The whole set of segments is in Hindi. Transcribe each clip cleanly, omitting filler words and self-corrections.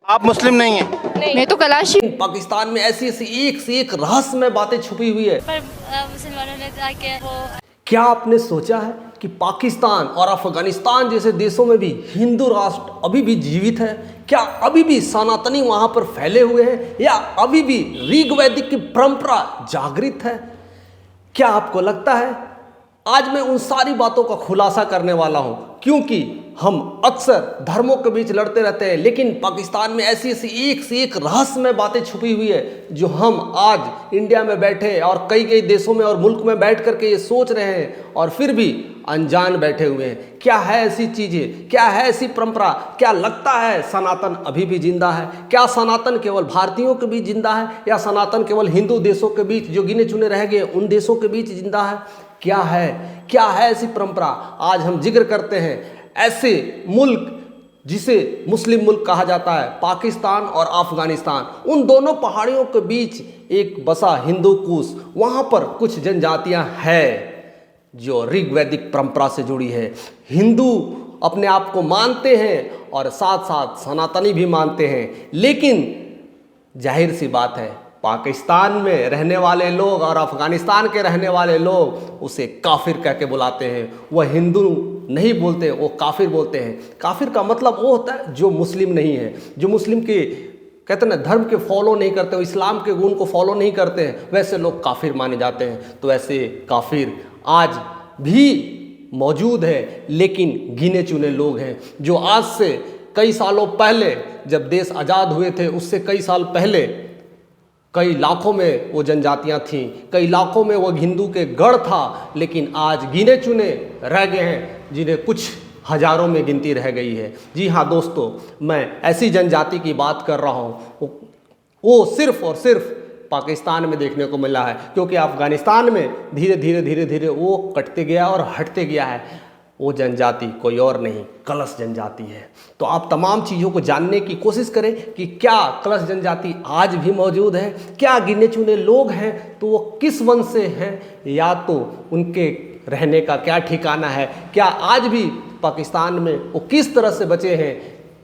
आप मुस्लिम नहीं हैं? मैं तो कलाशी। पाकिस्तान में ऐसी ऐसी एक से एक रहस्यमय बातें छुपी हुई है। पर मुसलमानों ने कहा कि वो क्या आपने सोचा है कि पाकिस्तान और अफगानिस्तान जैसे देशों में भी हिंदू राष्ट्र अभी भी जीवित है? क्या अभी भी सनातनी वहां पर फैले हुए हैं, या अभी भी ऋग्वैदिक की परंपरा जागृत है? क्या आपको लगता है? आज मैं उन सारी बातों का खुलासा करने वाला हूं, क्योंकि हम अक्सर धर्मों के बीच लड़ते रहते हैं, लेकिन पाकिस्तान में ऐसी ऐसी एक से एक रहस्यमय बातें छुपी हुई है जो हम आज इंडिया में बैठे और कई कई देशों में और मुल्क में बैठ करके ये सोच रहे हैं और फिर भी अनजान बैठे हुए हैं। क्या है ऐसी चीज़ें, क्या है ऐसी परंपरा? क्या लगता है सनातन अभी भी जिंदा है? क्या सनातन केवल भारतीयों के बीच जिंदा है, या सनातन केवल हिंदू देशों के बीच जो गिने चुने रह गए उन देशों के बीच जिंदा है? क्या है ऐसी परंपरा? आज हम जिक्र करते हैं ऐसे मुल्क जिसे मुस्लिम मुल्क कहा जाता है, पाकिस्तान और अफगानिस्तान। उन दोनों पहाड़ियों के बीच एक बसा हिंदू कुश, वहाँ पर कुछ जनजातियाँ हैं जो ऋग्वैदिक परंपरा से जुड़ी है। हिंदू अपने आप को मानते हैं और साथ साथ सनातनी भी मानते हैं, लेकिन जाहिर सी बात है पाकिस्तान में रहने वाले लोग और अफगानिस्तान के रहने वाले लोग उसे काफिर कह के बुलाते हैं। वह हिंदू नहीं बोलते, वो काफिर बोलते हैं। काफिर का मतलब वो होता है जो मुस्लिम नहीं है, जो मुस्लिम के कहते हैं ना धर्म के फॉलो नहीं करते, वो इस्लाम के गुण को फॉलो नहीं करते हैं, वैसे लोग काफिर माने जाते हैं। तो ऐसे काफिर आज भी मौजूद है, लेकिन गिने चुने लोग हैं जो आज से कई सालों पहले, जब देश आज़ाद हुए थे उससे कई साल पहले कई लाखों में वो जनजातियां थीं, कई लाखों में वो हिंदू के गढ़ था, लेकिन आज गिने चुने रह गए हैं जिन्हें कुछ हजारों में गिनती रह गई है। जी हाँ दोस्तों, मैं ऐसी जनजाति की बात कर रहा हूँ, वो सिर्फ और सिर्फ पाकिस्तान में देखने को मिला है, क्योंकि अफगानिस्तान में धीरे धीरे वो कटते गया और हटते गया है। वो जनजाति कोई और नहीं, कलश जनजाति है। तो आप तमाम चीज़ों को जानने की कोशिश करें कि क्या कलश जनजाति आज भी मौजूद है, क्या गिने चुने लोग हैं तो वो किस वंश से हैं, या तो उनके रहने का क्या ठिकाना है, क्या आज भी पाकिस्तान में वो किस तरह से बचे हैं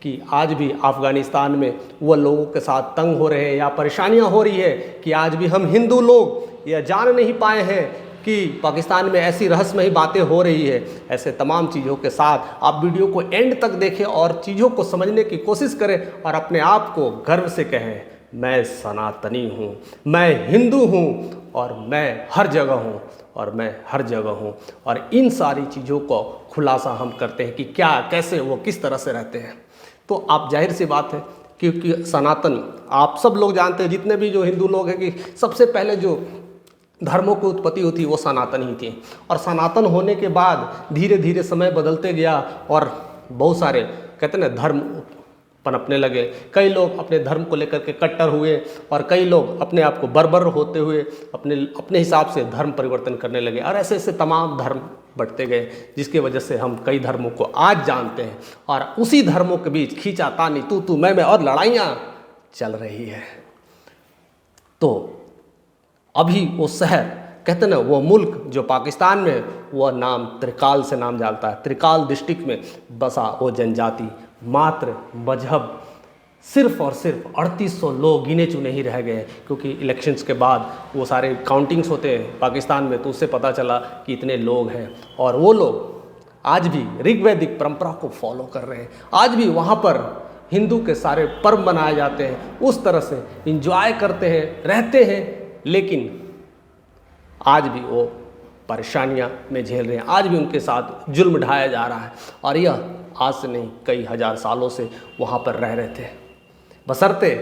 कि आज भी अफगानिस्तान में वो लोगों के साथ तंग हो रहे हैं या परेशानियां हो रही है, कि आज भी हम हिंदू लोग यह जान नहीं पाए हैं कि पाकिस्तान में ऐसी रहस्यमयी बातें हो रही है। ऐसे तमाम चीज़ों के साथ आप वीडियो को एंड तक देखें और चीज़ों को समझने की कोशिश करें और अपने आप को गर्व से कहें, मैं सनातनी हूँ, मैं हिंदू हूँ और मैं हर जगह हूँ और मैं हर जगह हूँ। और इन सारी चीज़ों को खुलासा हम करते हैं कि क्या, कैसे, वो किस तरह से रहते हैं। तो आप जाहिर सी बात है, क्योंकि सनातन आप सब लोग जानते हैं, जितने भी जो हिंदू लोग हैं, कि सबसे पहले जो धर्मों की उत्पत्ति होती वो सनातन ही थी। और सनातन होने के बाद धीरे धीरे समय बदलते गया और बहुत सारे कहते हैं ना धर्म पनपने लगे। कई लोग अपने धर्म को लेकर के कट्टर हुए और कई लोग अपने आप को बर्बर होते हुए अपने हिसाब से धर्म परिवर्तन करने लगे, और ऐसे ऐसे तमाम धर्म बढ़ते गए, जिसकी वजह से हम कई धर्मों को आज जानते हैं। और उसी धर्मों के बीच खींचातानी, तू मैं और लड़ाइयाँ चल रही है। तो अभी वो शहर, कहते ना वो मुल्क जो पाकिस्तान में, वह नाम त्रिकाल से नाम जानता है। त्रिकाल डिस्ट्रिक्ट में बसा वो जनजाति, मात्र मजहब सिर्फ और सिर्फ 3800 लोग गिने चुने ही रह गए, क्योंकि इलेक्शंस के बाद वो सारे काउंटिंग्स होते हैं पाकिस्तान में, तो उससे पता चला कि इतने लोग हैं। और वो लोग आज भी ऋग्वैदिक परंपरा को फॉलो कर रहे हैं। आज भी वहाँ पर हिंदू के सारे पर्व मनाए जाते हैं, उस तरह से इंजॉय करते हैं, रहते हैं, लेकिन आज भी वो परेशानियां में झेल रहे हैं। आज भी उनके साथ जुल्म ढाया जा रहा है, और यह आज से नहीं कई हजार सालों से वहाँ पर रह रहे थे। बशर्ते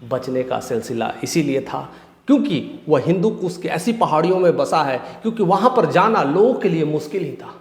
बचने का सिलसिला इसीलिए था क्योंकि वह हिंदू कुश की ऐसी पहाड़ियों में बसा है, क्योंकि वहाँ पर जाना लोगों के लिए मुश्किल ही था,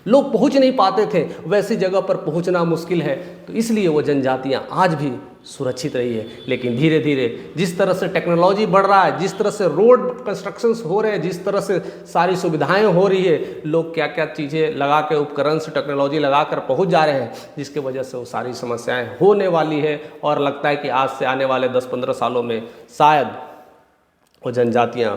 लोग पहुँच नहीं पाते थे, वैसी जगह पर पहुँचना मुश्किल है। तो इसलिए वो जनजातियाँ आज भी सुरक्षित रही है। लेकिन धीरे धीरे जिस तरह से टेक्नोलॉजी बढ़ रहा है, जिस तरह से रोड कंस्ट्रक्शंस हो रहे हैं, जिस तरह से सारी सुविधाएं हो रही है, लोग क्या क्या चीज़ें लगा के, उपकरण से टेक्नोलॉजी लगा कर पहुँच जा रहे हैं, जिसकी वजह से वो सारी समस्याएं होने वाली है। और लगता है कि आज से आने वाले 10-15 सालों में शायद वो जनजातियाँ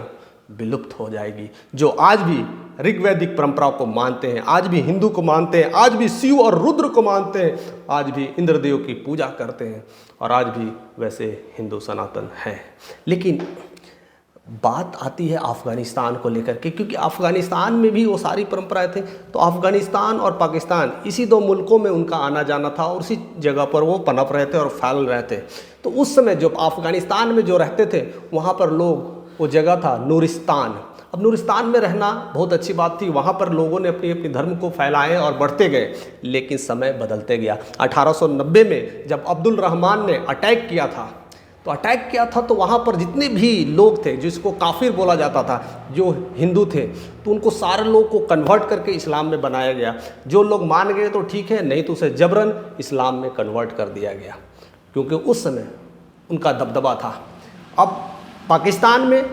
विलुप्त हो जाएगी। जो आज भी ऋग्वैदिक परंपरा को मानते हैं, आज भी हिंदू को मानते हैं, आज भी शिव और रुद्र को मानते हैं, आज भी इंद्रदेव की पूजा करते हैं और आज भी वैसे हिंदू सनातन हैं। लेकिन बात आती है अफ़गानिस्तान को लेकर के, क्योंकि अफ़गानिस्तान में भी वो सारी परंपराएं थी। तो अफ़गानिस्तान और पाकिस्तान इसी दो मुल्कों में उनका आना जाना था और उसी जगह पर वो पनप रहे थे और फैल रहे थे। तो उस समय जो अफ़गानिस्तान में जो रहते थे वहाँ पर लोग, वो जगह था नूरिस्तान। अब नूरिस्तान में रहना बहुत अच्छी बात थी, वहाँ पर लोगों ने अपनी अपनी धर्म को फैलाए और बढ़ते गए। लेकिन समय बदलते गया। 1890 में जब अब्दुल रहमान ने अटैक किया था, तो वहाँ पर जितने भी लोग थे, जिसको काफिर बोला जाता था, जो हिंदू थे, तो उनको सारे लोग को कन्वर्ट करके इस्लाम में बनाया गया। जो लोग मान गए तो ठीक है, नहीं तो उसे जबरन इस्लाम में कन्वर्ट कर दिया गया, क्योंकि उस समय उनका दबदबा था। अब पाकिस्तान में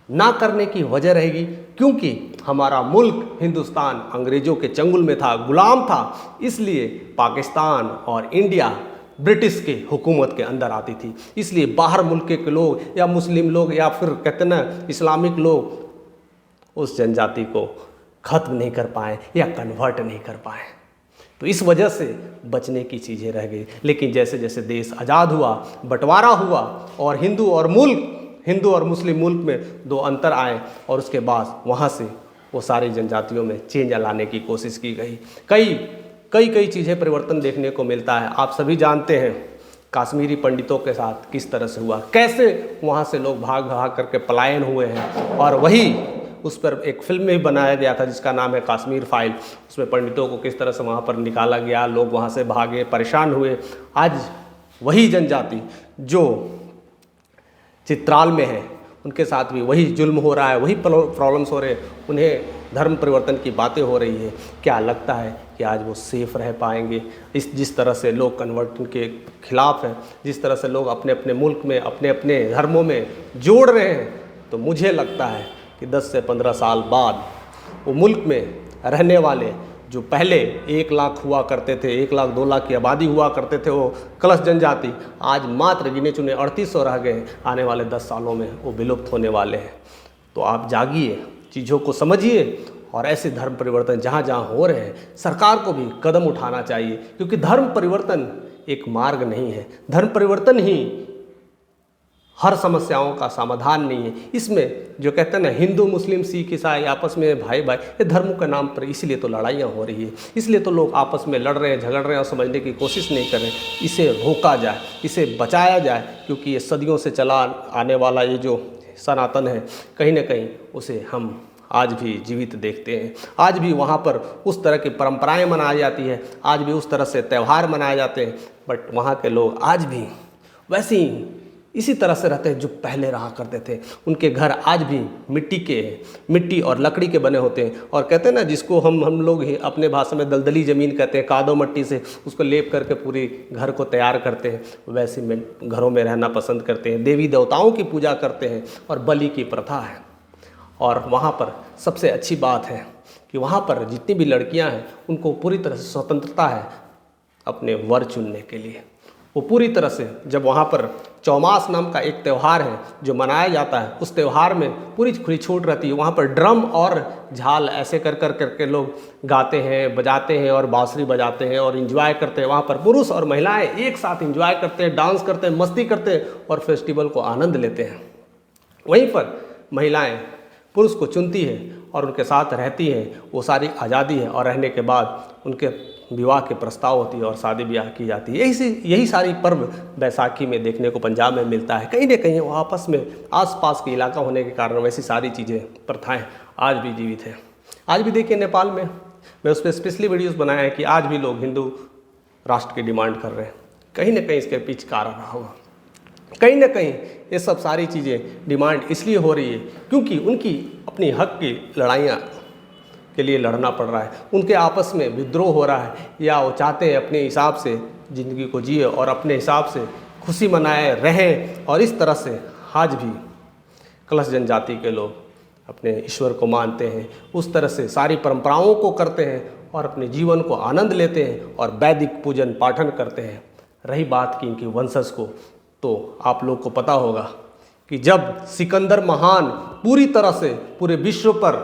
ना करने की वजह रहेगी क्योंकि हमारा मुल्क हिंदुस्तान अंग्रेज़ों के चंगुल में था, गुलाम था, इसलिए पाकिस्तान और इंडिया ब्रिटिश के हुकूमत के अंदर आती थी। इसलिए बाहर मुल्क के लोग या मुस्लिम लोग या फिर कहते ना इस्लामिक लोग उस जनजाति को ख़त्म नहीं कर पाए या कन्वर्ट नहीं कर पाए। तो इस वजह से बचने की चीज़ें रह गई। लेकिन जैसे जैसे देश आज़ाद हुआ, बंटवारा हुआ और हिंदू और मुस्लिम मुल्क में दो अंतर आए और उसके बाद वहाँ से वो सारी जनजातियों में चेंज लाने की कोशिश की गई। कई चीज़ें परिवर्तन देखने को मिलता है। आप सभी जानते हैं काश्मीरी पंडितों के साथ किस तरह से हुआ, कैसे वहाँ से लोग भाग भाग करके पलायन हुए हैं। और वही उस पर एक फिल्म भी बनाया गया था जिसका नाम है कश्मीर फाइल। उसमें पंडितों को किस तरह से वहाँ पर निकाला गया, लोग वहाँ से भागे, परेशान हुए। आज वही जनजाति जो चित्राल में है उनके साथ भी वही जुल्म हो रहा है, वही प्रॉब्लम्स हो रहे हैं, उन्हें धर्म परिवर्तन की बातें हो रही है। क्या लगता है कि आज वो सेफ रह पाएंगे? जिस तरह से लोग कन्वर्जन के खिलाफ हैं, जिस तरह से लोग अपने अपने मुल्क में अपने अपने धर्मों में जोड़ रहे हैं, तो मुझे लगता है कि 10 से 15 साल बाद वो मुल्क में रहने वाले जो पहले 1 लाख हुआ करते थे, 1 लाख 2 लाख की आबादी हुआ करते थे, वो कलश जनजाति आज मात्र गिने चुने 3800 रह गए। आने वाले 10 सालों में वो विलुप्त होने वाले हैं। तो आप जागिए, चीज़ों को समझिए और ऐसे धर्म परिवर्तन जहाँ जहाँ हो रहे हैं सरकार को भी कदम उठाना चाहिए, क्योंकि धर्म परिवर्तन एक मार्ग नहीं है। धर्म परिवर्तन ही हर समस्याओं का समाधान नहीं है। इसमें जो कहते हैं ना हिंदू मुस्लिम सिख ईसाई आपस में भाई भाई, ये धर्मों के नाम पर इसलिए तो लड़ाइयाँ हो रही है, इसलिए तो लोग आपस में लड़ रहे हैं, झगड़ रहे हैं और समझने की कोशिश नहीं कर रहे। इसे रोका जाए, इसे बचाया जाए, क्योंकि ये सदियों से चला आने वाला ये जो सनातन है, कहीं ना कहीं उसे हम आज भी जीवित देखते हैं। आज भी वहाँ पर उस तरह की परंपराएं मनाई जाती है, आज भी उस तरह से त्यौहार मनाए जाते हैं, बट वहाँ के लोग आज भी वैसे ही इसी तरह से रहते हैं जो पहले रहा करते थे। उनके घर आज भी मिट्टी और लकड़ी के बने होते हैं, और कहते हैं ना जिसको हम लोग ही अपने भाषा में दलदली ज़मीन कहते हैं, कादो मट्टी से उसको लेप करके पूरी घर को तैयार करते हैं, वैसे में घरों में रहना पसंद करते हैं। देवी देवताओं की पूजा करते हैं और बलि की प्रथा है। और वहाँ पर सबसे अच्छी बात है कि वहाँ पर जितनी भी लड़कियाँ हैं उनको पूरी तरह से स्वतंत्रता है अपने वर चुनने के लिए। वो पूरी तरह से, जब वहाँ पर चौमास नाम का एक त्यौहार है जो मनाया जाता है, उस त्यौहार में पूरी खुली छूट रहती है। वहाँ पर ड्रम और झाल ऐसे कर करके लोग गाते हैं, बजाते हैं और बांसुरी बजाते हैं और इंजॉय करते हैं। वहाँ पर पुरुष और महिलाएं एक साथ इंजॉय करते हैं, डांस करते हैं, मस्ती करते हैं और फेस्टिवल को आनंद लेते हैं। वहीं पर महिलाएँ पुरुष को चुनती है और उनके साथ रहती हैं, वो सारी आज़ादी है। और रहने के बाद उनके विवाह के प्रस्ताव होती है और शादी ब्याह की जाती है। यही सारी पर्व बैसाखी में देखने को पंजाब में मिलता है। कहीं ना कहीं वो आपस में आसपास के इलाका होने के कारण वैसी सारी चीज़ें प्रथाएं आज भी जीवित हैं। आज भी देखिए नेपाल में, मैं उस पर स्पेशली वीडियोज़ बनाया है कि आज भी लोग हिंदू राष्ट्र की डिमांड कर रहे हैं। कहीं ना कहीं इसके पीछे कारण रहा होगा, कहीं ना कहीं ये सब सारी चीज़ें डिमांड इसलिए हो रही है क्योंकि उनकी अपनी हक की लड़ाइयाँ के लिए लड़ना पड़ रहा है, उनके आपस में विद्रोह हो रहा है, या वो चाहते हैं अपने हिसाब से ज़िंदगी को जिए और अपने हिसाब से खुशी मनाए रहें। और इस तरह से आज भी कलश जनजाति के लोग अपने ईश्वर को मानते हैं, उस तरह से सारी परंपराओं को करते हैं और अपने जीवन को आनंद लेते हैं और वैदिक पूजन पाठन करते हैं। रही बात की इनकी वंशज को, तो आप लोग को पता होगा कि जब सिकंदर महान पूरी तरह से पूरे विश्व पर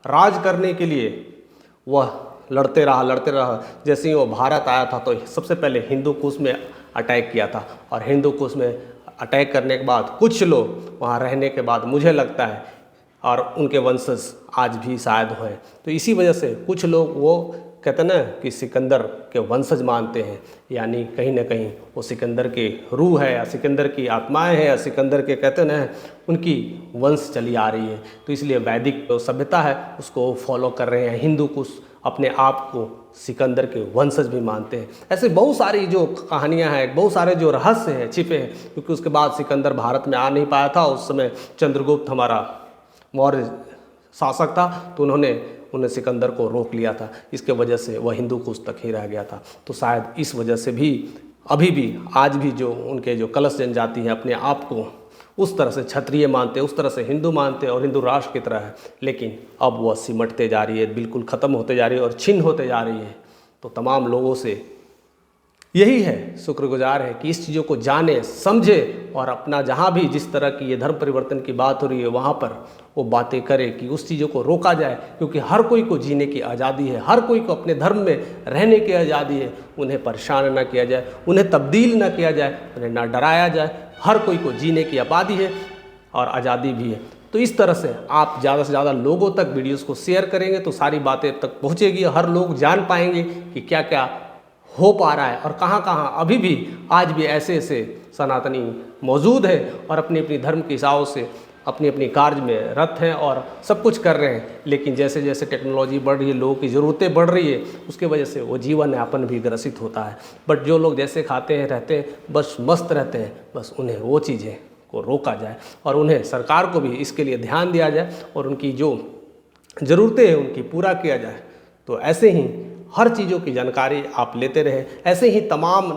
राज करने के लिए वह लड़ते रहा। जैसे ही वो भारत आया था तो सबसे पहले हिंदू कुश में अटैक किया था, और हिंदू कुश में अटैक करने के बाद कुछ लोग वहाँ रहने के बाद मुझे लगता है और उनके वंशज आज भी शायद हैं। तो इसी वजह से कुछ लोग वो कहते हैं ना कि सिकंदर के वंशज मानते हैं, यानी कहीं ना कहीं वो सिकंदर के रूह है या सिकंदर की आत्माएं हैं या सिकंदर के कहते हैं ना उनकी वंश चली आ रही है। तो इसलिए वैदिक जो सभ्यता है उसको फॉलो कर रहे हैं। हिंदू कुछ अपने आप को सिकंदर के वंशज भी मानते हैं। ऐसे बहुत सारी जो कहानियां हैं, बहुत सारे जो रहस्य हैं छिपे हैं, क्योंकि उसके बाद सिकंदर भारत में आ नहीं पाया था। उस समय चंद्रगुप्त हमारा मौर्य शासक था, तो उन्हें सिकंदर को रोक लिया था। इसके वजह से वह हिंदू कुश तक ही रह गया था। तो शायद इस वजह से भी अभी भी आज भी जो उनके जो कलश जनजाति है अपने आप को उस तरह से क्षत्रिय मानते हैं, उस तरह से हिंदू मानते हैं और हिंदू राष्ट्र की तरह है। लेकिन अब वह सिमटते जा रही है, बिल्कुल ख़त्म होते जा रही है और छिन्न होते जा रही है। तो तमाम लोगों से यही है, शुक्रगुजार है कि इस चीज़ों को जाने समझे और अपना जहाँ भी जिस तरह की ये धर्म परिवर्तन की बात हो रही है वहाँ पर वो बातें करे कि उस चीज़ों को रोका जाए, क्योंकि हर कोई को जीने की आज़ादी है, हर कोई को अपने धर्म में रहने की आज़ादी है। उन्हें परेशान ना किया जाए, उन्हें तब्दील ना किया जाए, उन्हें ना डराया जाए। हर कोई को जीने की आबादी है और आज़ादी भी है। तो इस तरह से आप ज़्यादा से ज़्यादा लोगों तक वीडियोज़ को शेयर करेंगे तो सारी बातें तक पहुँचेगी, हर लोग जान पाएंगे कि क्या क्या हो पा रहा है और कहाँ कहाँ अभी भी आज भी ऐसे सनातनी मौजूद हैं और अपनी अपनी धर्म के हिसाब से अपनी अपनी कार्य में रत हैं और सब कुछ कर रहे हैं। लेकिन जैसे जैसे टेक्नोलॉजी बढ़ रही है, लोगों की ज़रूरतें बढ़ रही है, उसके वजह से वो जीवन यापन भी ग्रसित होता है। बट जो लोग जैसे खाते हैं रहते हैं, बस मस्त रहते हैं, बस उन्हें वो चीज़ें को रोका जाए और उन्हें सरकार को भी इसके लिए ध्यान दिया जाए और उनकी जो ज़रूरतें हैं उनकी पूरा किया जाए। तो ऐसे ही हर चीज़ों की जानकारी आप लेते रहें। ऐसे ही तमाम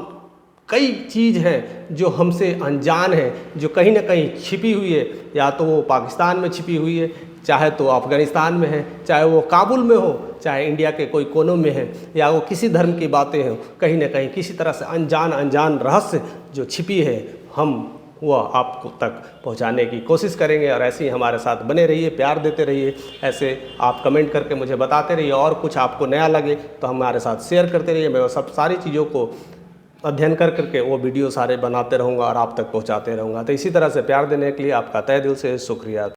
कई चीज़ हैं जो हमसे अनजान है, जो कहीं ना कहीं छिपी हुई है, या तो वो पाकिस्तान में छिपी हुई है, चाहे तो अफ़गानिस्तान में है, चाहे वो काबुल में हो, चाहे इंडिया के कोई कोनों में है, या वो किसी धर्म की बातें हों, कहीं ना कहीं किसी तरह से अनजान रहस्य जो छिपी है, हम वह आपको तक पहुंचाने की कोशिश करेंगे। और ऐसे ही हमारे साथ बने रहिए, प्यार देते रहिए। ऐसे आप कमेंट करके मुझे बताते रहिए, और कुछ आपको नया लगे तो हमारे साथ शेयर करते रहिए। मैं वो सब सारी चीज़ों को अध्ययन करके वो वीडियो सारे बनाते रहूँगा और आप तक पहुँचाते रहूँगा। तो इसी तरह से प्यार देने के लिए आपका तहे दिल से शुक्रिया।